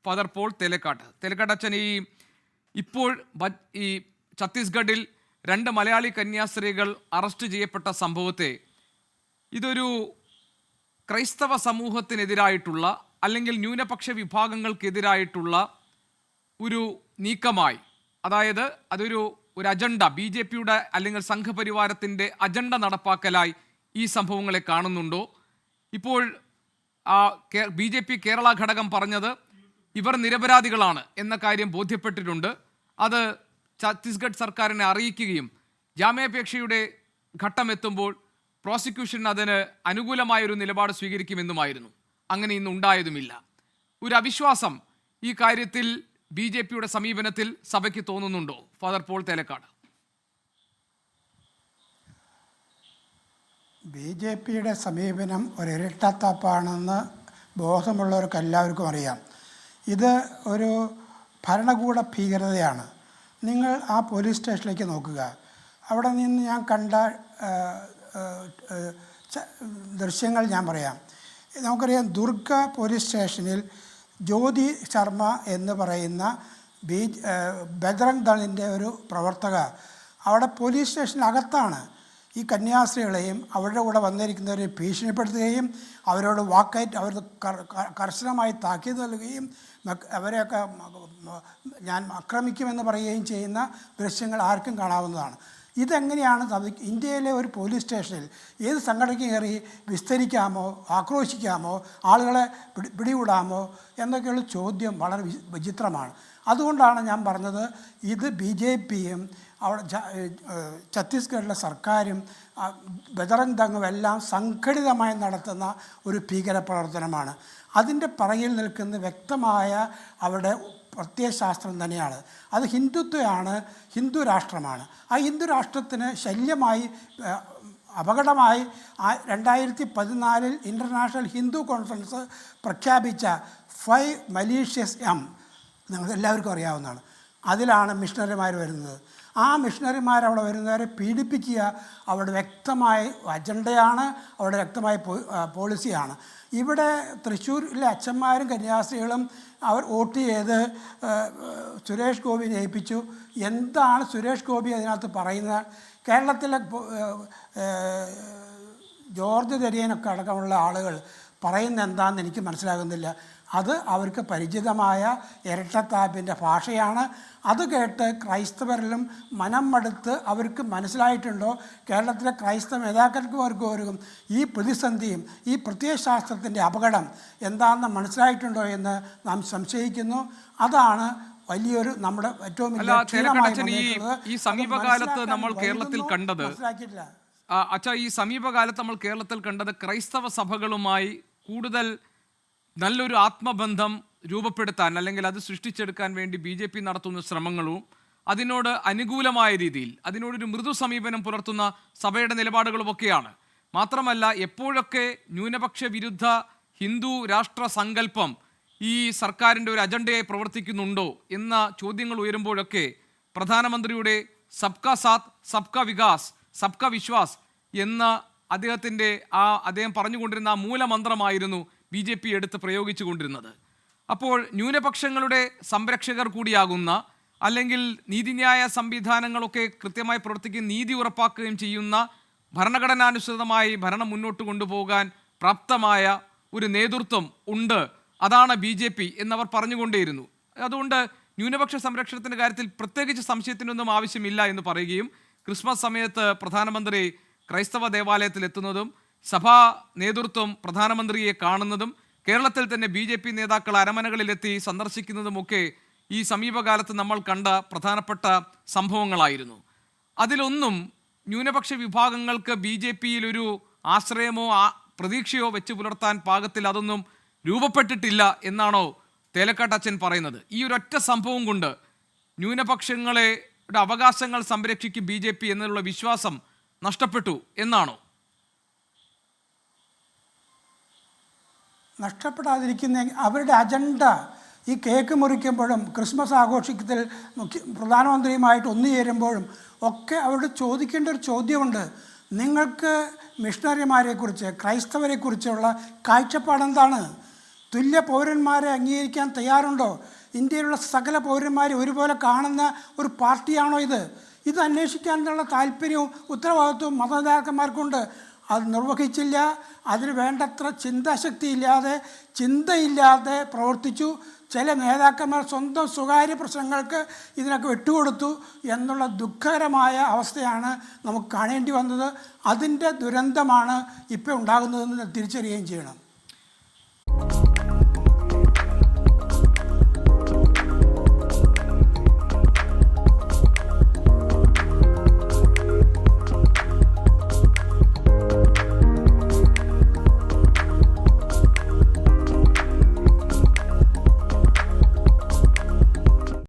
Father Paul Thelakkat അച്ഛൻ, ഇപ്പോൾ ഈ ഛത്തീസ്ഗഡിൽ 2 മലയാളി കന്യാസ്ത്രീകൾ അറസ്റ്റ് ചെയ്യപ്പെട്ട സംഭവത്തെ ഇതൊരു ക്രൈസ്തവ സമൂഹത്തിനെതിരായിട്ടുള്ള അല്ലെങ്കിൽ ന്യൂനപക്ഷ വിഭാഗങ്ങൾക്കെതിരായിട്ടുള്ള ഒരു നീക്കമായി, അതായത് അതൊരു അജണ്ട, BJPയുടെ അല്ലെങ്കിൽ സംഘപരിവാരത്തിൻ്റെ അജണ്ട നടപ്പാക്കലായി ഈ സംഭവങ്ങളെ കാണുന്നുണ്ടോ? ഇപ്പോൾ BJP കേരള ഘടകം പറഞ്ഞത് ഇവർ നിരപരാധികളാണ് എന്ന കാര്യം ബോധ്യപ്പെട്ടിട്ടുണ്ട്. അത് ഛത്തീസ്ഗഡ് സർക്കാരിനെ അറിയിക്കുകയും ജാമ്യാപേക്ഷയുടെ ഘട്ടമെത്തുമ്പോൾ പ്രോസിക്യൂഷൻ അതിന് അനുകൂലമായൊരു നിലപാട് സ്വീകരിക്കുമെന്നുമായിരുന്നു. അങ്ങനെ ഇന്ന് ഉണ്ടായതുമില്ല. ഒരു അവിശ്വാസം ഈ കാര്യത്തിൽ BJPയുടെ സമീപനത്തിൽ സഭയ്ക്ക് തോന്നുന്നുണ്ടോ? Father Paul Thelakkat. BJPയുടെ സമീപനം ഒരു ഇരട്ടത്താപ്പാണെന്ന് ബോധമുള്ളവർക്ക് എല്ലാവർക്കും അറിയാം. ഇത് ഒരു ഭരണകൂട ഭീകരതയാണ്. നിങ്ങൾ ആ പോലീസ് സ്റ്റേഷനിലേക്ക് നോക്കുക. അവിടെ നിന്ന് ഞാൻ കണ്ട ദൃശ്യങ്ങൾ ഞാൻ പറയാം. നമുക്കറിയാം, ദുർഗ പോലീസ് സ്റ്റേഷനിൽ ജ്യോതി ശർമ്മ എന്ന് പറയുന്ന ബജ്രംഗ് ദളിൻ്റെ ഒരു പ്രവർത്തക അവിടെ പോലീസ് സ്റ്റേഷനകത്താണ് ഈ കന്യാസ്ത്രീകളെയും അവരുടെ കൂടെ വന്നിരിക്കുന്നവരെ ഭീഷണിപ്പെടുത്തുകയും അവരോട് വാക്കയറ്റ് അവർ കർശനമായി താക്കീത് നൽകുകയും അവരെയൊക്കെ ഞാൻ ആക്രമിക്കുമെന്ന് പറയുകയും ചെയ്യുന്ന ദൃശ്യങ്ങൾ ആർക്കും കാണാവുന്നതാണ്. ഇതെങ്ങനെയാണ് ഇന്ത്യയിലെ ഒരു പോലീസ് സ്റ്റേഷനിൽ ഏത് സംഘടനയ്ക്ക് കയറി വിസ്തരിക്കാമോ, ആക്രോശിക്കാമോ, ആളുകളെ പിടികൂടാമോ എന്നൊക്കെയുള്ള ചോദ്യം വളരെ വിചിത്രമാണ്. അതുകൊണ്ടാണ് ഞാൻ പറഞ്ഞത്, ഇത് BJPയും അവിടെ ഛത്തീസ്ഗഡിലെ സർക്കാരും ബജറംഗ് ദളും എല്ലാം സംഘടിതമായി നടത്തുന്ന ഒരു ഭീകരപ്രവർത്തനമാണ്. അതിൻ്റെ പുറകിൽ നിൽക്കുന്ന വ്യക്തമായ അവരുടെ പ്രത്യയശാസ്ത്രം തന്നെയാണ്. അത് ഹിന്ദുത്വമാണ്, ഹിന്ദു രാഷ്ട്രമാണ്. ആ ഹിന്ദു രാഷ്ട്രത്തിന് ശല്യമായി, അപകടമായി 2014 ഇൻ്റർനാഷണൽ ഹിന്ദു കോൺഫറൻസ് പ്രഖ്യാപിച്ച 5 മലീഷ്യസ് നിങ്ങൾക്ക് എല്ലാവർക്കും അറിയാവുന്നതാണ്. അതിലാണ് മിഷണറിമാർ വരുന്നത്. ആ മിഷണറിമാർ അവിടെ വരുന്നവരെ പീഡിപ്പിക്കുക അവരുടെ വ്യക്തമായ അജണ്ടയാണ്, അവരുടെ വ്യക്തമായ പോളിസിയാണ്. ഇവിടെ തൃശ്ശൂരിലെ അച്ഛന്മാരും കന്യാസ്ത്രീകളും അവർ വോട്ട് ചെയ്ത് സുരേഷ് ഗോപിയെ ഏൽപ്പിച്ചു. എന്താണ് സുരേഷ് ഗോപി അതിനകത്ത് പറയുന്നത്? കേരളത്തിലെ ജോർജ് തെരിയനൊക്കെ അടക്കമുള്ള ആളുകൾ പറയുന്നത് എന്താണെന്ന് എനിക്ക് മനസ്സിലാകുന്നില്ല. അത് അവർക്ക് പരിചിതമായ ഇരട്ടത്താപ്പിൻ്റെ ഭാഷയാണ്. അത് കേട്ട് ക്രൈസ്തവരിലും മനം മടുത്ത് അവർക്ക് മനസ്സിലായിട്ടുണ്ടോ കേരളത്തിലെ ക്രൈസ്തവ നേതാക്കന്മാർക്കും ഈ പ്രതിസന്ധിയും ഈ പ്രത്യയശാസ്ത്രത്തിൻ്റെ അപകടം എന്താണെന്ന് മനസ്സിലായിട്ടുണ്ടോ എന്ന് നാം സംശയിക്കുന്നു. അതാണ് വലിയൊരു നമ്മുടെ ഏറ്റവും ഈ സമീപകാലത്ത് നമ്മൾ കേരളത്തിൽ കണ്ടത് ഈ സമീപകാലത്ത് നമ്മൾ കേരളത്തിൽ കണ്ടത് ക്രൈസ്തവ സഭകളുമായി കൂടുതൽ നല്ലൊരു ആത്മബന്ധം രൂപപ്പെടുത്താൻ അല്ലെങ്കിൽ അത് സൃഷ്ടിച്ചെടുക്കാൻ വേണ്ടി BJP നടത്തുന്ന ശ്രമങ്ങളും അതിനോട് അനുകൂലമായ രീതിയിൽ അതിനോടൊരു മൃദു സമീപനം പുലർത്തുന്ന സഭയുടെ നിലപാടുകളുമൊക്കെയാണ്. മാത്രമല്ല, എപ്പോഴൊക്കെ ന്യൂനപക്ഷ വിരുദ്ധ ഹിന്ദു രാഷ്ട്ര സങ്കല്പം ഈ സർക്കാരിൻ്റെ ഒരു അജണ്ടയായി പ്രവർത്തിക്കുന്നുണ്ടോ എന്ന ചോദ്യങ്ങൾ ഉയരുമ്പോഴൊക്കെ പ്രധാനമന്ത്രിയുടെ സബ്കാ സാത്ത് സബ്കാ വികാസ് സബ്കാ വിശ്വാസ് എന്ന അദ്ദേഹം പറഞ്ഞുകൊണ്ടിരുന്ന ആ മൂലമന്ത്രമായിരുന്നു BJP എടുത്ത് പ്രയോഗിച്ചു കൊണ്ടിരുന്നത്. അപ്പോൾ ന്യൂനപക്ഷങ്ങളുടെ സംരക്ഷകർ കൂടിയാകുന്ന അല്ലെങ്കിൽ നീതിന്യായ സംവിധാനങ്ങളൊക്കെ കൃത്യമായി പ്രവർത്തിക്കുകയും നീതി ഉറപ്പാക്കുകയും ചെയ്യുന്ന ഭരണഘടനാനുസൃതമായി ഭരണം മുന്നോട്ട് കൊണ്ടുപോകാൻ പ്രാപ്തമായ ഒരു നേതൃത്വം ഉണ്ട്, അതാണ് BJP എന്നവർ പറഞ്ഞുകൊണ്ടേയിരുന്നു. അതുകൊണ്ട് ന്യൂനപക്ഷ സംരക്ഷണത്തിൻ്റെ കാര്യത്തിൽ പ്രത്യേകിച്ച് സംശയത്തിനൊന്നും ആവശ്യമില്ല എന്ന് പറയുകയും ക്രിസ്മസ് സമയത്ത് പ്രധാനമന്ത്രി ക്രൈസ്തവ ദേവാലയത്തിലെത്തുന്നതും സഭാ നേതൃത്വം പ്രധാനമന്ത്രിയെ കാണുന്നതും കേരളത്തിൽ തന്നെ BJP നേതാക്കൾ അരമനകളിലെത്തി സന്ദർശിക്കുന്നതുമൊക്കെ ഈ സമീപകാലത്ത് നമ്മൾ കണ്ട പ്രധാനപ്പെട്ട സംഭവങ്ങളായിരുന്നു. അതിലൊന്നും ന്യൂനപക്ഷ വിഭാഗങ്ങൾക്ക് BJPയിൽ ഒരു ആശ്രയമോ പ്രതീക്ഷയോ വെച്ച് പുലർത്താൻ പാകത്തിൽ അതൊന്നും രൂപപ്പെട്ടിട്ടില്ല എന്നാണോ തേലക്കാട്ട് അച്ഛൻ പറയുന്നത്? ഈ ഒരൊറ്റ സംഭവം കൊണ്ട് ന്യൂനപക്ഷങ്ങളുടെ അവകാശങ്ങൾ സംരക്ഷിക്കും BJP എന്നുള്ള വിശ്വാസം നഷ്ടപ്പെട്ടു എന്നാണോ? നഷ്ടപ്പെടാതിരിക്കുന്ന അവരുടെ അജണ്ട ഈ കേക്ക് മുറിക്കുമ്പോഴും ക്രിസ്മസ് ആഘോഷത്തിൽ പ്രധാനമന്ത്രിയുമായിട്ട് ഒന്നുചേരുമ്പോഴും ഒക്കെ അവരോട് ചോദിക്കേണ്ട ഒരു ചോദ്യമുണ്ട്. നിങ്ങൾക്ക് മിഷണറിമാരെക്കുറിച്ച് ക്രൈസ്തവരെക്കുറിച്ചുള്ള കാഴ്ചപ്പാടെന്താണ്? തുല്യ പൗരന്മാരെ അംഗീകരിക്കാൻ തയ്യാറുണ്ടോ? ഇന്ത്യയിലുള്ള സകല പൗരന്മാരെ ഒരുപോലെ കാണുന്ന ഒരു പാർട്ടിയാണോ ഇത്? ഇത് അന്വേഷിക്കാനുള്ള താല്പര്യവും ഉത്തരവാദിത്വവും മതനേതാക്കന്മാർക്കുണ്ട്. അത് നിർവഹിച്ചില്ല. അതിന് വേണ്ടത്ര ചിന്തയില്ലാതെ പ്രവർത്തിച്ചു. ചില നേതാക്കന്മാർ സ്വന്തം സ്വകാര്യ പ്രശ്നങ്ങൾക്ക് ഇതിനൊക്കെ വിട്ടുകൊടുത്തു എന്നുള്ള ദുഃഖകരമായ അവസ്ഥയാണ് നമുക്ക് കാണേണ്ടി വന്നത്. അതിൻ്റെ ദുരന്തമാണ് ഇപ്പോൾ ഉണ്ടാകുന്നതെന്ന് തിരിച്ചറിയുകയും ചെയ്യണം.